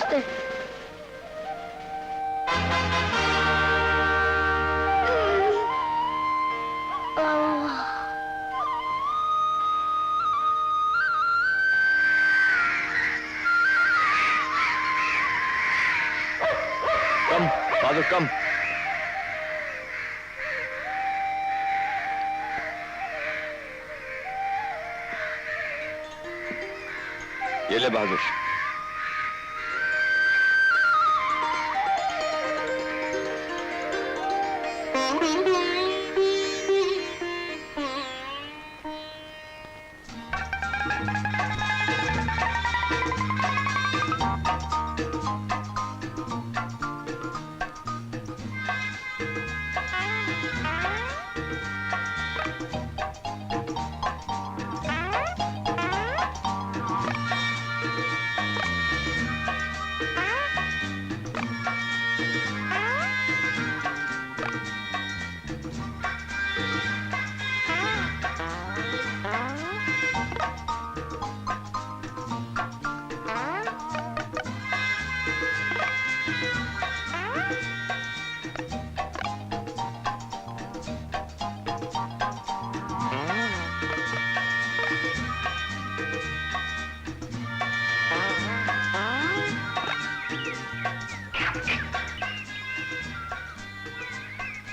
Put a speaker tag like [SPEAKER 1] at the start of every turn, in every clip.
[SPEAKER 1] नमस्ते।
[SPEAKER 2] कम फादर कम। ये ले बहादुर।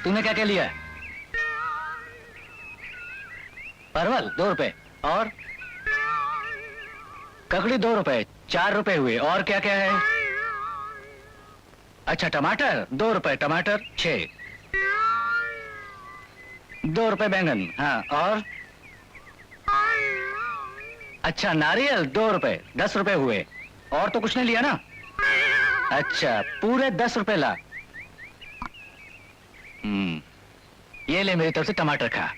[SPEAKER 3] तूने क्या क्या लिया है? परवल 2 रुपए और ककड़ी 2 रुपए, 4 रुपए हुए। और क्या क्या है? अच्छा टमाटर 2 रुपए, टमाटर 6। 2 रुपए बैंगन। हाँ और अच्छा नारियल 2 रुपए, 10 रुपए हुए। और तो कुछ नहीं लिया ना? अच्छा पूरे 10 रुपए ला। ये ले मेरी तरफ से टमाटर खा।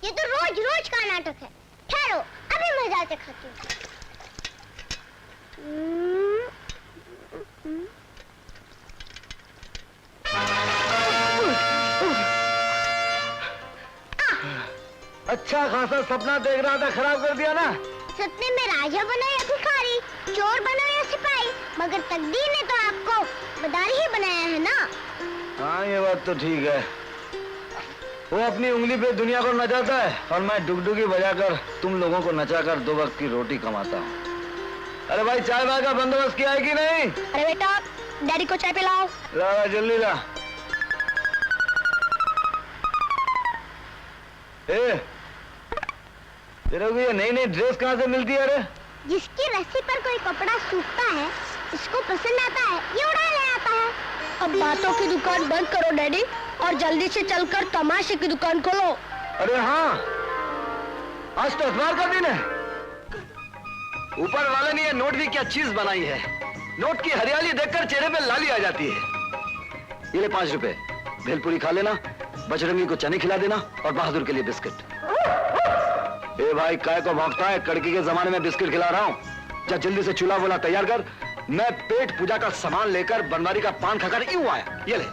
[SPEAKER 1] ये तो रोज रोज का नाटक है। ठहरो अभी मैं जाके खाती हूँ।
[SPEAKER 2] अच्छा खासा सपना देख रहा था, खराब कर दिया ना।
[SPEAKER 1] सपने में राजा बना या भिखारी, चोर बना या सिपाही, मगर तकदीर ने तो आपको मदारी ही बनाया है ना।
[SPEAKER 2] हाँ ये बात तो ठीक है। वो अपनी उंगली पे दुनिया को नचाता है और मैं डुगडुगी बजाकर तुम लोगों को नचाकर 2 वक्त की रोटी कमाता हूँ। अरे भाई चाय वाय का बंदोबस्त किया है कि नहीं?
[SPEAKER 1] अरे बेटा डैडी को चाय पिलाओ।
[SPEAKER 2] ला जल्दी ला। तेरे को ये नई नई ड्रेस कहाँ से मिलती है? अरे
[SPEAKER 1] जिसकी रस्सी पर कोई कपड़ा सूखता है, इसको पसंद आता है, ये उड़ा ले आता है। अब बातों की दुकान बंद करो डैडी और जल्दी से चलकर तमाशे की दुकान खोलो।
[SPEAKER 2] अरे हाँ, आज तो अखबार का दिन है। ऊपर वाले ने ये नोट भी क्या चीज बनाई है। नोट की हरियाली देखकर चेहरे पे लाली आ जाती है। ये ले 5 रुपए, भेलपुरी खा लेना, बजरंगी को चने खिला देना और बहादुर के लिए बिस्किट। ए भाई काय को भौंकता है, कड़की के जमाने में बिस्किट खिला रहा हूँ। जा जल्दी से चूल्हा बोला तैयार कर। मैं पेट पूजा का सामान लेकर बनवारी का पान खाकर यूं आया। ये ले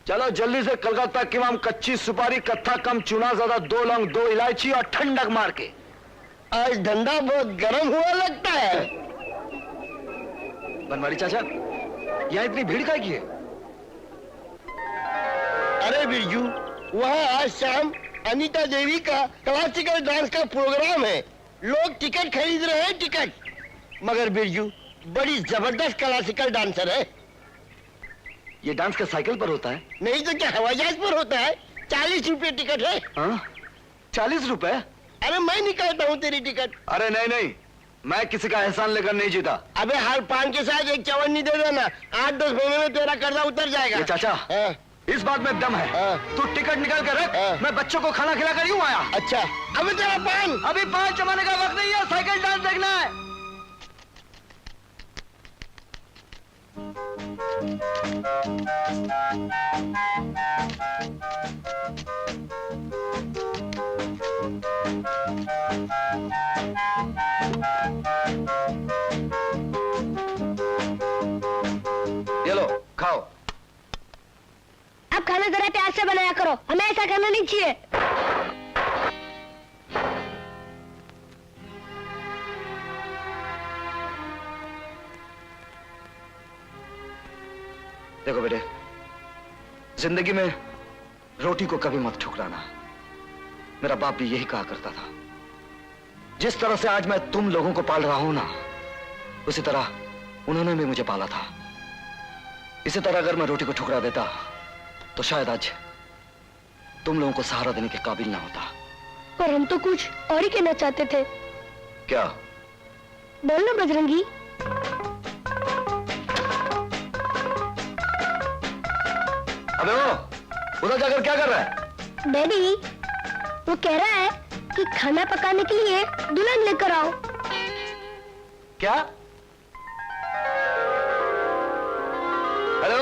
[SPEAKER 2] चलो जल्दी से कलकत्ता की माम कच्ची सुपारी, कत्था कम चूना ज्यादा, 2 लौंग 2 इलायची और ठंडक मार के।
[SPEAKER 4] आज धंधा बहुत गर्म हुआ लगता है।
[SPEAKER 2] बनवारी चाचा, यहाँ इतनी भीड़ काहे की है?
[SPEAKER 4] अरे बिरजू, वहाँ आज शाम अनीता देवी का क्लासिकल डांस का प्रोग्राम है। लोग टिकट खरीद रहे हैं, टिकट। मगर बिरजू बड़ी जबरदस्त क्लासिकल डांसर है।
[SPEAKER 2] ये डांस का साइकिल पर होता है?
[SPEAKER 4] नहीं तो क्या हवाई जहाज पर होता है। 40 रुपए टिकट है।
[SPEAKER 2] हाँ? 40 रुपए?
[SPEAKER 4] अरे मैं निकालता हूँ तेरी टिकट।
[SPEAKER 2] अरे नहीं नहीं, मैं किसी का एहसान लेकर नहीं जीता।
[SPEAKER 4] अबे हर पान के साथ एक चवन्नी दे देना, 8-10 महीने में तेरा कर्जा उतर जाएगा।
[SPEAKER 2] ये चाचा,
[SPEAKER 4] हाँ।
[SPEAKER 2] इस बात में दम है।
[SPEAKER 4] हाँ।
[SPEAKER 2] तू टिकट निकाल कर रख,
[SPEAKER 4] हाँ।
[SPEAKER 2] मैं बच्चों को खाना खिलाकर यूं आया।
[SPEAKER 4] अच्छा, अबे तेरा पान।
[SPEAKER 2] अभी पान जमाने का वक्त नहीं है, साइकिल डांस देखना है। ये लो, खाओ।
[SPEAKER 1] अब खाना जरा प्यार से बनाया करो, हमें ऐसा करना नहीं चाहिए।
[SPEAKER 2] देखो बेटे, जिंदगी में रोटी को कभी मत ठुकराना। मेरा बाप भी यही कहा करता था। जिस तरह से आज मैं तुम लोगों को पाल रहा हूं ना, उसी तरह उन्होंने भी मुझे पाला था। इसी तरह अगर मैं रोटी को ठुकरा देता तो शायद आज तुम लोगों को सहारा देने के काबिल ना होता।
[SPEAKER 1] पर हम तो कुछ और ही कहना चाहते थे।
[SPEAKER 2] क्या?
[SPEAKER 1] बोल ना बजरंगी।
[SPEAKER 2] अबे वो उधर जाकर क्या कर रहा है?
[SPEAKER 1] डैडी, वो कह रहा है कि खाना पकाने के लिए दुल्हन लेकर आओ।
[SPEAKER 2] क्या? हेलो,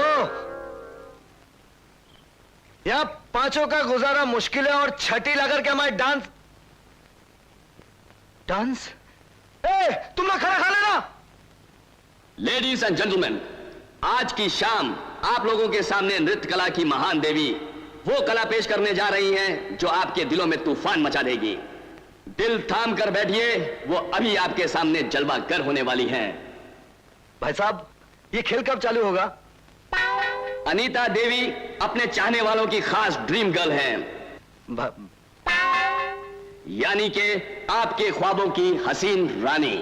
[SPEAKER 2] यहाँ पांचों का गुजारा मुश्किल है और छठी लाकर के हमारे डांस तुम लोग खाना खा लेना।
[SPEAKER 5] लेडीज एंड जेंटलमैन, आज की शाम आप लोगों के सामने नृत्य कला की महान देवी वो कला पेश करने जा रही हैं जो आपके दिलों में तूफान मचा देगी। दिल थाम कर बैठिए, वो अभी आपके सामने जलवागर होने वाली हैं।
[SPEAKER 2] भाई साहब, ये खेल कब चालू होगा?
[SPEAKER 5] अनीता देवी अपने चाहने वालों की खास ड्रीम गर्ल हैं, यानी कि आपके ख्वाबों की हसीन रानी।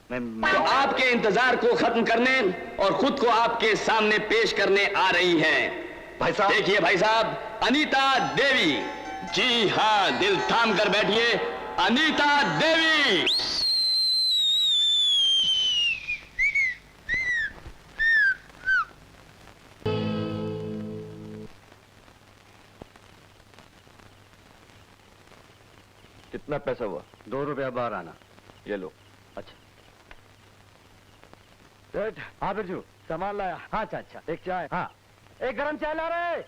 [SPEAKER 5] तो आपके इंतजार को खत्म करने और खुद को आपके सामने पेश करने आ रही हैं।
[SPEAKER 2] भाई साहब,
[SPEAKER 5] देखिए भाई साहब, अनीता देवी। जी हां, दिल थाम कर बैठिए, अनीता देवी।
[SPEAKER 2] कितना पैसा हुआ?
[SPEAKER 3] 2 रुपया बाहर आना।
[SPEAKER 2] ये लो।
[SPEAKER 3] अच्छा सेठ। हाँ बिरजू, सामान लाया। हाँ अच्छा अच्छा, एक चाय। हाँ, एक गरम चाय ला रहे।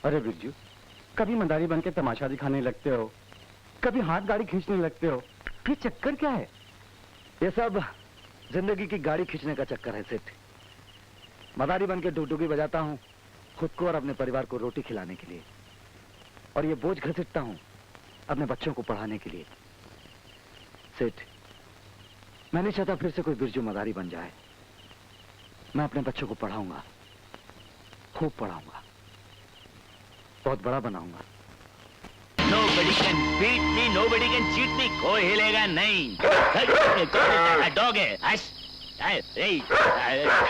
[SPEAKER 3] अरे बिरजू, कभी मंदारी बन के तमाशा दिखाने लगते हो, कभी हाथ गाड़ी खींचने लगते हो, फिर चक्कर क्या है?
[SPEAKER 2] ये सब जिंदगी की गाड़ी खींचने का चक्कर है सेठ। मदारी बन के डुगडुगी बजाता हूँ खुद को और अपने परिवार को रोटी खिलाने के लिए, और ये बोझ घसीटता हूँ अपने बच्चों को पढ़ाने के लिए। सेठ, मैं नहीं चाहता फिर से कोई बिरजू मदारी बन जाए। मैं अपने बच्चों को पढ़ाऊंगा, खूब पढ़ाऊंगा, बहुत बड़ा बनाऊंगा।
[SPEAKER 6] Nobody can beat me, nobody can cheat me, कोई हिलेगा नहीं। डॉग है,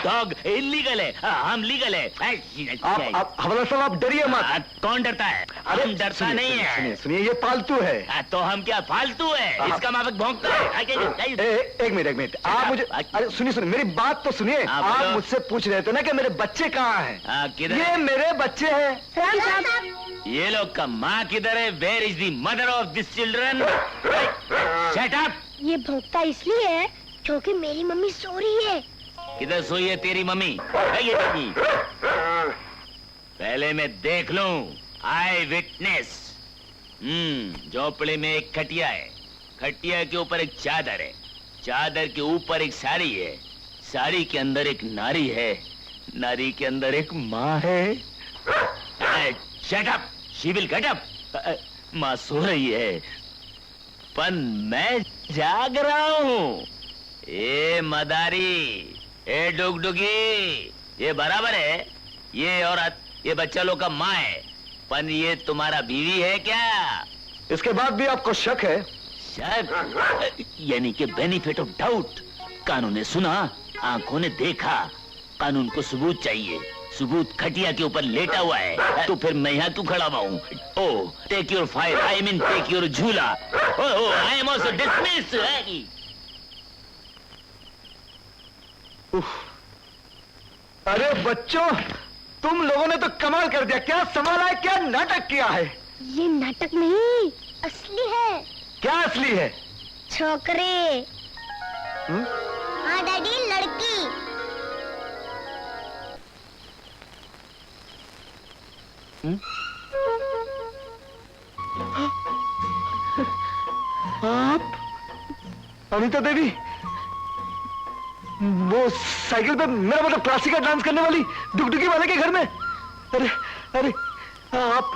[SPEAKER 6] डॉग इलीगल है, हम लीगल है।
[SPEAKER 2] आप हवलदार साहब, आप डरिए मत।
[SPEAKER 6] कौन डरता है? हम डरता नहीं है।
[SPEAKER 2] सुनिए सुनिए, ये पालतू है।
[SPEAKER 6] तो हम क्या फालतू है? इसका माफक भौंकता है।
[SPEAKER 2] एक मिनट, आप मुझे, अरे सुनिए सुनिए, मेरी बात तो सुनिए। आप मुझसे पूछ रहे थे ना कि मेरे बच्चे कहाँ हैं?
[SPEAKER 6] किधर?
[SPEAKER 2] ये मेरे बच्चे हैं।
[SPEAKER 1] राम साहब,
[SPEAKER 6] ये लोग का माँ किधर है? Where is the mother of this children? Shut up!
[SPEAKER 1] ये भौंकता इसलिए है क्योंकि मेरी मम्मी सो रही है।
[SPEAKER 6] किधर सोई है तेरी मम्मी? पहले मैं देख लूं। आई विटनेस। झोपड़े में एक खटिया है, खटिया के ऊपर एक चादर है, चादर के ऊपर एक साड़ी है, साड़ी के अंदर एक नारी है, नारी के अंदर एक माँ है। Shut up, she will get up. माँ सो रही है पर मैं जाग रहा हूँ। ए मदारी, ए डुगडुगी, ये बराबर है, ये औरत ये बच्चा लोग का माँ है, पर ये तुम्हारा बीवी है क्या?
[SPEAKER 2] इसके बाद भी आपको शक है?
[SPEAKER 6] शक यानी कि बेनिफिट ऑफ डाउट। कानून ने सुना, आंखों ने देखा, कानून को सबूत चाहिए। सबूत खटिया के ऊपर लेटा हुआ है, तो फिर मैं यहाँ क्यों खड़ा हुआ हूँ? Oh, take your file, I mean take your jhula. Oh, I am also dismissed.
[SPEAKER 2] अरे बच्चों, तुम लोगों ने तो कमाल कर दिया। क्या संभाला है, क्या नाटक किया है?
[SPEAKER 1] ये नाटक नहीं, असली है।
[SPEAKER 2] क्या असली है?
[SPEAKER 1] छोकरे। हाँ डैडी, लड़की।
[SPEAKER 2] आप अनीता देवी, वो साइकिल पे, मेरा मतलब क्लासिकल डांस करने वाली डुगडुगी वाले के घर में? अरे अरे आप,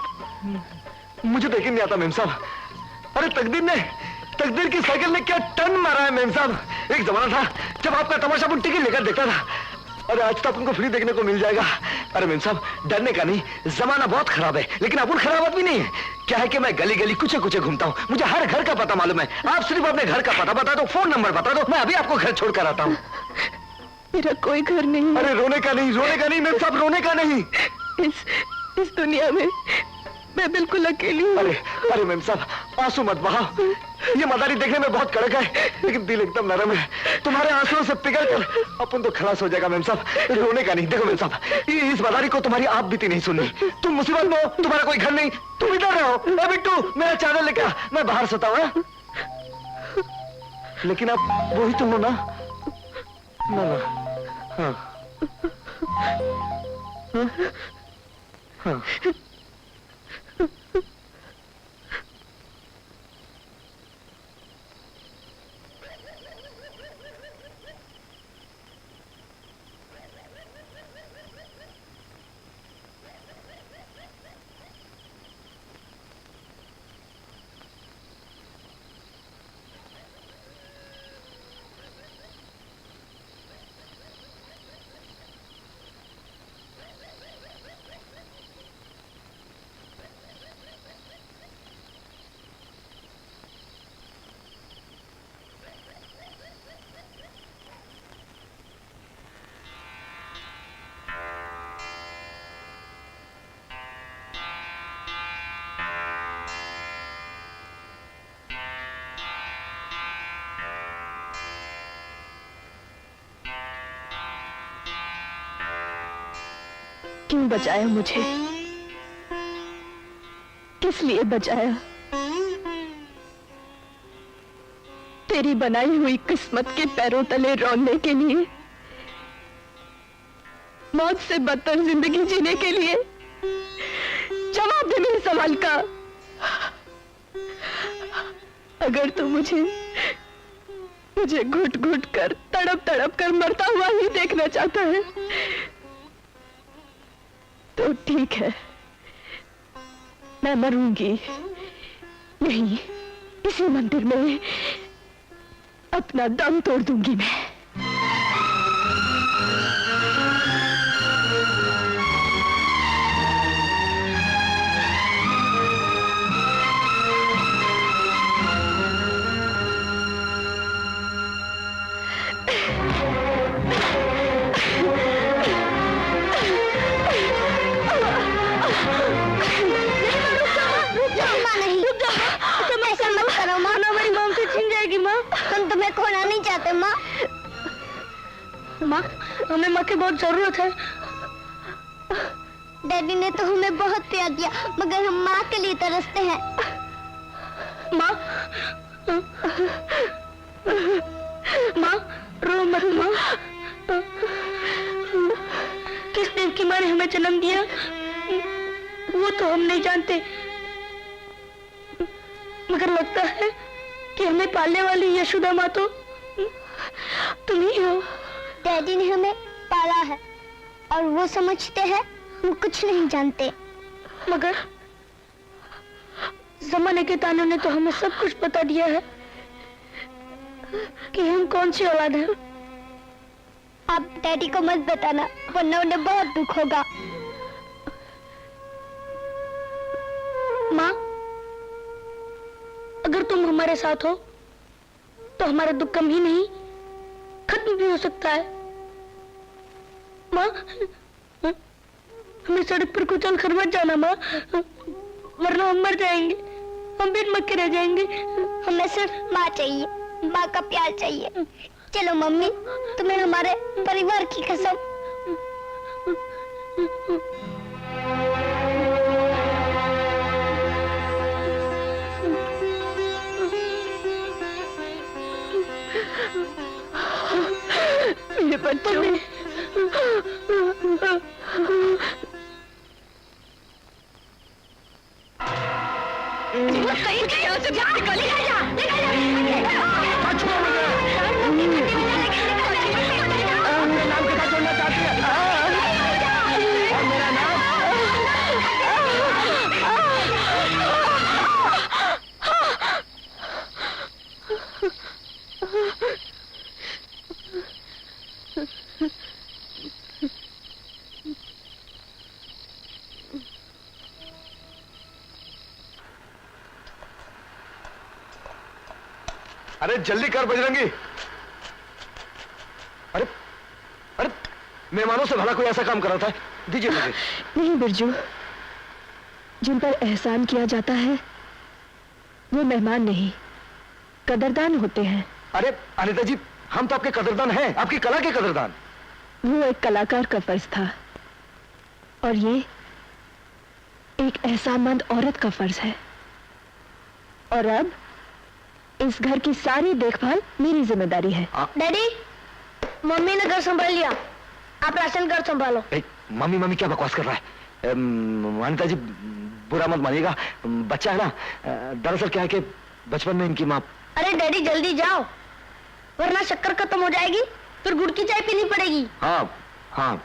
[SPEAKER 2] मुझे तो यकीन नहीं आता मेम साहब। अरे तकदीर की साइकिल ने क्या टर्न मारा है मेम साहब। एक जमाना था जब आपका तमाशा अपन टिकट लेकर देखता था, अरे आज तो अपन फ्री देखने को मिल जाएगा। अरे मेम साहब, डरने का नहीं, जमाना बहुत खराब है, लेकिन अपन खराब आदमी नहीं है। क्या है कि मैं गली गली कुचे कुचे घूमता हूँ, मुझे हर घर का पता मालूम है। आप सिर्फ अपने घर का पता बता दो, फोन नंबर बता दो, मैं अभी आपको घर छोड़ कर आता हूँ।
[SPEAKER 7] मेरा कोई घर नहीं।
[SPEAKER 2] अरे रोने का नहीं मेम साहब, रोने का नहीं।
[SPEAKER 7] इस दुनिया में मैं बिल्कुल अकेली हूँ।
[SPEAKER 2] अरे मेम साहब, आंसू मत बहाओ। ये मदारी देखने में बहुत कड़क है, लेकिन दिल एकदम नरम है। तुम्हारे आंसुओं से पिघल कर अपन तो खलास हो जाएगा मेम साहब। रोने का नहीं। देखो मेम साहब, इस मदारी को तुम्हारी आप बीती नहीं सुननी। तुम मुसीबत में हो, तुम्हारा कोई घर नहीं, तुम इधर रहो। ए बिट्टू, मेरा चादर लेकर, मैं बाहर सोता हूँ। लेकिन आप वही तुम हो ना? हाँ हाँ।
[SPEAKER 7] क्यों बचाया मुझे? किस लिए बचाया? तेरी बनाई हुई किस्मत के पैरों तले रोने के लिए? मौत से बदतर जिंदगी जीने के लिए? जवाब दे मेरे सवाल का। अगर तू मुझे घुट घुट कर, तड़प तड़प कर मरता हुआ ही देखना चाहता है तो ठीक है, मैं मरूंगी यहीं इसी मंदिर में, अपना दम तोड़ दूंगी मैं।
[SPEAKER 1] तुम्हें खोना नहीं चाहते माँ। माँ, हमें माँ की बहुत जरूरत है। डैडी ने तो हमें बहुत प्यार दिया, मगर हम माँ के लिए तरसते हैं। माँ, माँ रो मत माँ। किस देव की माँ ने हमें जन्म दिया वो तो हम नहीं जानते, मगर लगता है कि हमें पालने वाली यशोदा माँ तो तुम ही हो। डैडी ने हमें पाला है, और वो समझते हैं हम कुछ नहीं जानते।
[SPEAKER 7] मगर जमाने के तानों ने तो हमें सब कुछ बता दिया है कि हम कौन सी औलाद है।
[SPEAKER 1] आप डैडी को मत बताना, वरना उन्हें बहुत दुख होगा।
[SPEAKER 7] माँ, अगर तुम हमारे साथ हो तो हमारा दुख कम ही नहीं खत्म भी हो सकता है। माँ, हमें सड़क पर कुचल कर मत जाना माँ, वरना हम मर जाएंगे, हम बिन मक्के रह जाएंगे।
[SPEAKER 1] हमें सिर्फ माँ चाहिए, माँ का प्यार चाहिए। चलो मम्मी, तुम्हें हमारे परिवार की कसम।
[SPEAKER 7] मेरे बच्चों,
[SPEAKER 2] अरे जल्दी कर बजरंगी। अरे अरे मेहमानों से भला कोई ऐसा काम कराता है? दीजिए मुझे।
[SPEAKER 7] नहीं बिरजू, जिन पर एहसान किया जाता है वो मेहमान नहीं, कदरदान होते हैं।
[SPEAKER 2] अरे अनिता जी, हम तो आपके कदरदान हैं, आपकी कला के कदरदान।
[SPEAKER 7] वो एक कलाकार का फर्ज था और ये एक एहसानमंद औरत का फर्ज है। और अब इस घर की सारी देखभाल मेरी जिम्मेदारी है।
[SPEAKER 1] डैडी, मम्मी ने घर संभाल लिया, आप राशन घर संभालो।
[SPEAKER 2] मम्मी मम्मी क्या बकवास कर रहा है? अनिता जी बुरा मत मानिएगा, बच्चा है ना। दरअसल क्या है कि बचपन में इनकी माँ।
[SPEAKER 1] अरे डैडी जल्दी जाओ, वरना शक्कर खत्म हो जाएगी, फिर गुड़ की चाय पीनी पड़ेगी।
[SPEAKER 2] हाँ हाँ।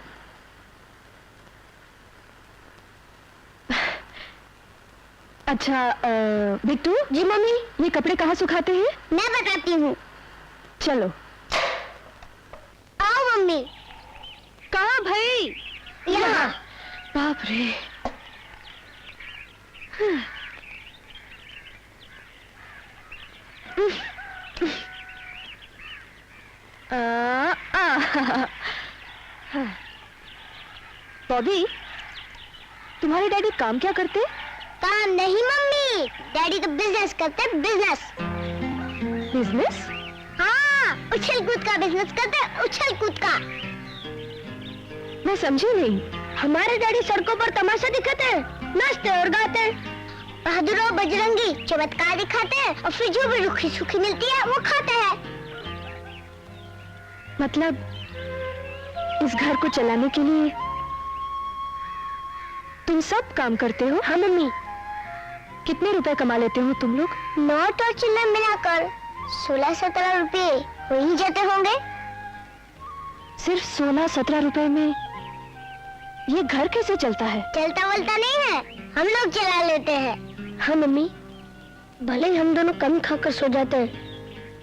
[SPEAKER 7] अच्छा बिट्टू
[SPEAKER 1] जी मम्मी,
[SPEAKER 7] ये कपड़े कहाँ सुखाते हैं?
[SPEAKER 1] मैं बताती हूँ।
[SPEAKER 7] चलो।
[SPEAKER 1] आओ मम्मी।
[SPEAKER 7] कहाँ भाई?
[SPEAKER 1] यहाँ।
[SPEAKER 7] बाप रे। बॉबी, तुम्हारे डैडी काम क्या करते?
[SPEAKER 1] काम नहीं मम्मी, डैडी तो बिजनेस करते हैं, बिजनेस।
[SPEAKER 7] बिजनेस?
[SPEAKER 1] हाँ, उछल कूद का बिजनेस करते हैं, उछल कूद का।
[SPEAKER 7] मैं समझी नहीं।
[SPEAKER 1] हमारे डैडी सड़कों पर तमाशा दिखाते हैं, नाचते और गाते हैं। बहादुर और बजरंगी चमत्कार दिखाते हैं और फिर जो भी रूखी सूखी मिलती है वो खाते हैं।
[SPEAKER 7] मतलब इस घर को चलाने के लिए तुम सब काम करते हो?
[SPEAKER 1] हाँ मम्मी।
[SPEAKER 7] कितने रुपए कमा लेते हो तुम लोग?
[SPEAKER 1] नोट और चिल्लर मिलाकर 16-17 रुपए हो ही जाते होंगे।
[SPEAKER 7] सिर्फ 16-17 रुपए में ये घर कैसे चलता है?
[SPEAKER 1] चलता वलता नहीं है, हम लोग चला लेते हैं। हाँ मम्मी, भले ही हम दोनों कम खाकर सो जाते हैं,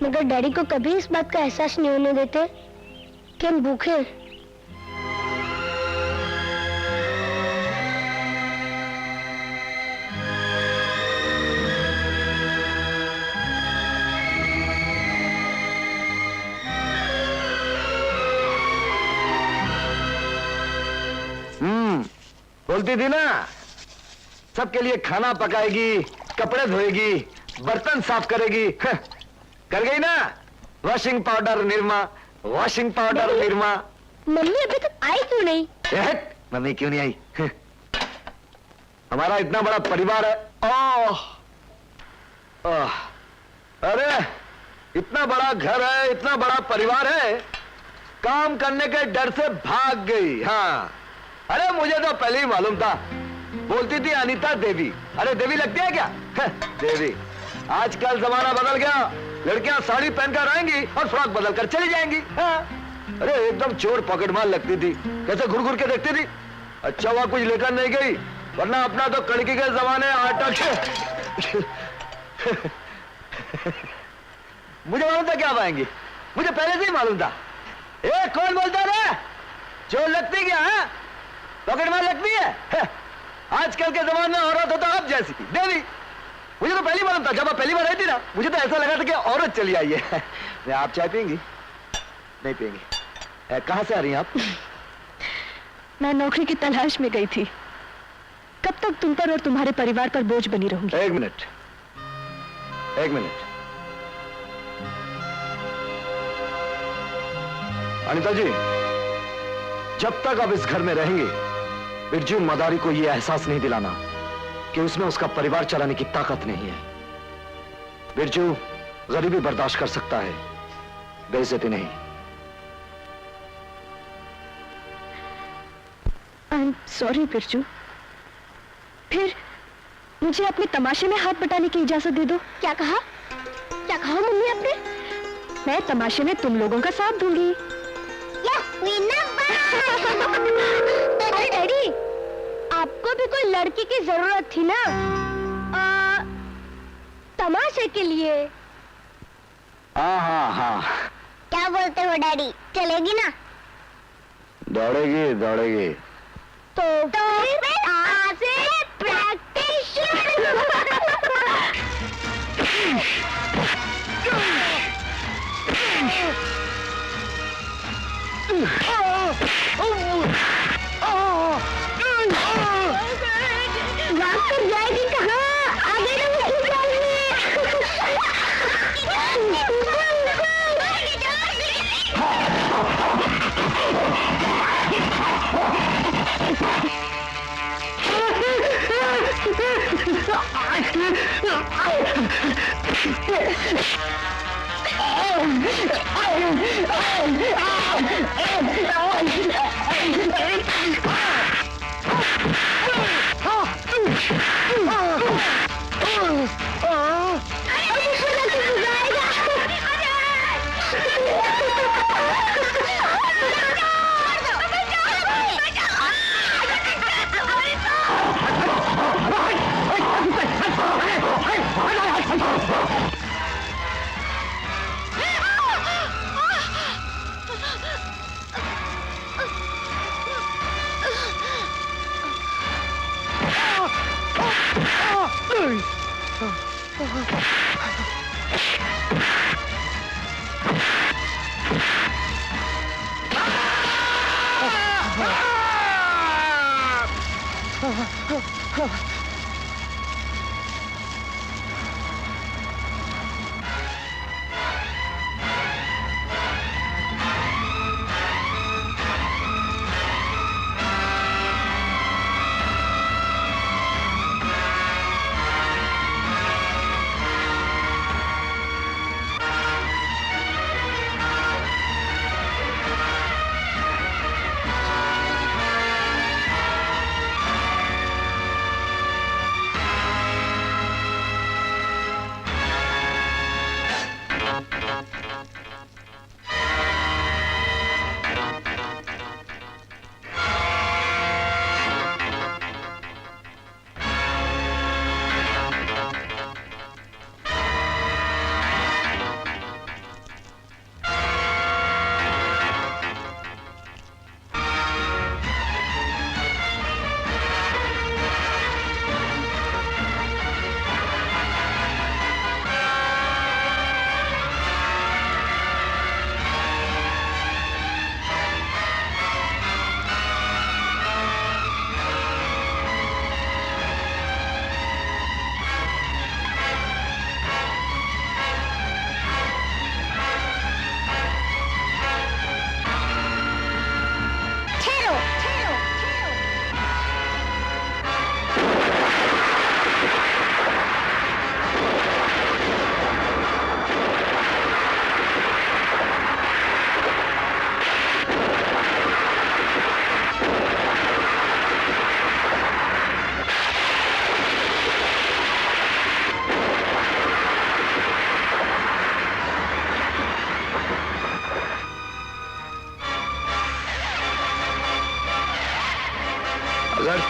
[SPEAKER 1] मगर डैडी को कभी इस बात का एहसास नहीं होने देते कि हम भूखे हैं।
[SPEAKER 2] बोलती थी ना, सबके लिए खाना पकाएगी, कपड़े धोएगी, बर्तन साफ करेगी। कर गई ना? Washing powder Nirma, washing powder Nirma.
[SPEAKER 1] Mummy अभी तक आई क्यों नहीं?
[SPEAKER 2] मम्मी क्यों नहीं आई? हमारा इतना बड़ा परिवार है। ओह अरे इतना बड़ा घर है, इतना बड़ा परिवार है, काम करने के डर से भाग गई। हाँ, अरे मुझे तो पहले ही मालूम था। बोलती थी अनीता देवी। अरे देवी लगती है क्या? देवी। आजकल जमाना बदल गया, लड़कियां साड़ी पहनकर आएंगी और फ्रॉक बदल कर चली जाएंगी। हाँ। अरे एकदम चोर पकड़मार लगती थी, कैसे घुर घुर के देखती थी। अच्छा हुआ कुछ लेकर नहीं गई, वरना अपना तो कड़की के जमाने आटा मुझे मालूम था क्या पाएंगी, मुझे पहले से ही मालूम था। ए कौन बोलता रे, चोर लगती क्या है, पकड़मार लगती है? आजकल के जमाने में औरत होता आप जैसी थी देवी। मुझे तो पहले ही मालूम था, जब आप पहली बार आई थी ना, मुझे तो ऐसा लगा था कि औरत चली आई है। आप चाय पियेंगी? नहीं पियेंगी। कहां से आ रही हैं आप?
[SPEAKER 7] मैं नौकरी की तलाश में गई थी। कब तक तुम पर और तुम्हारे परिवार पर बोझ बनी रहूंगी?
[SPEAKER 2] एक मिनट, एक मिनट। अनिता जी, जब तक आप इस घर में रहेंगे, बिरजू मदारी को यह एहसास नहीं दिलाना कि उसमें उसका परिवार चलाने की ताकत नहीं है। बिरजू गरीबी बर्दाश्त कर सकता है, बेइज्जती नहीं।
[SPEAKER 7] I am sorry Birju. फिर मुझे अपने तमाशे में हाथ बटाने की इजाजत दे दो।
[SPEAKER 1] क्या कहा? क्या कहा मम्मी आपने?
[SPEAKER 7] मैं तमाशे में तुम लोगों का साथ दूंगी।
[SPEAKER 1] अरे डैडी, आपको भी कोई लड़की की जरूरत थी ना, तमाशे के लिए।
[SPEAKER 2] हाँ हाँ हाँ।
[SPEAKER 1] क्या बोलते हो डैडी, चलेगी ना?
[SPEAKER 2] दौड़ेगी दौड़ेगी।
[SPEAKER 1] तो फिर आज से प्रैक्टिस जाएगी कहाँ? आगे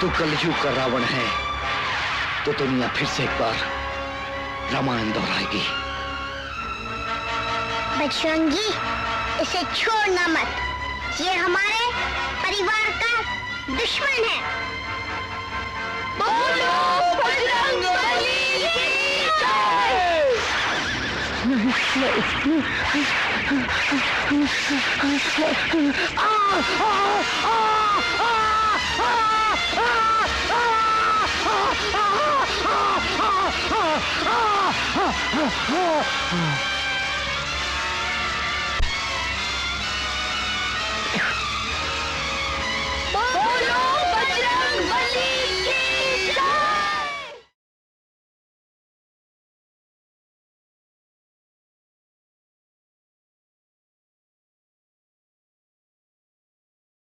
[SPEAKER 2] तू कलयुग का रावण है तो दुनिया फिर से एक बार रामायण दोहराएगी।
[SPEAKER 1] बजरंगी, इसे छोड़ना मत। ये हमारे परिवार का दुश्मन है। बोलो बजरंग बली की जय।
[SPEAKER 3] Ah!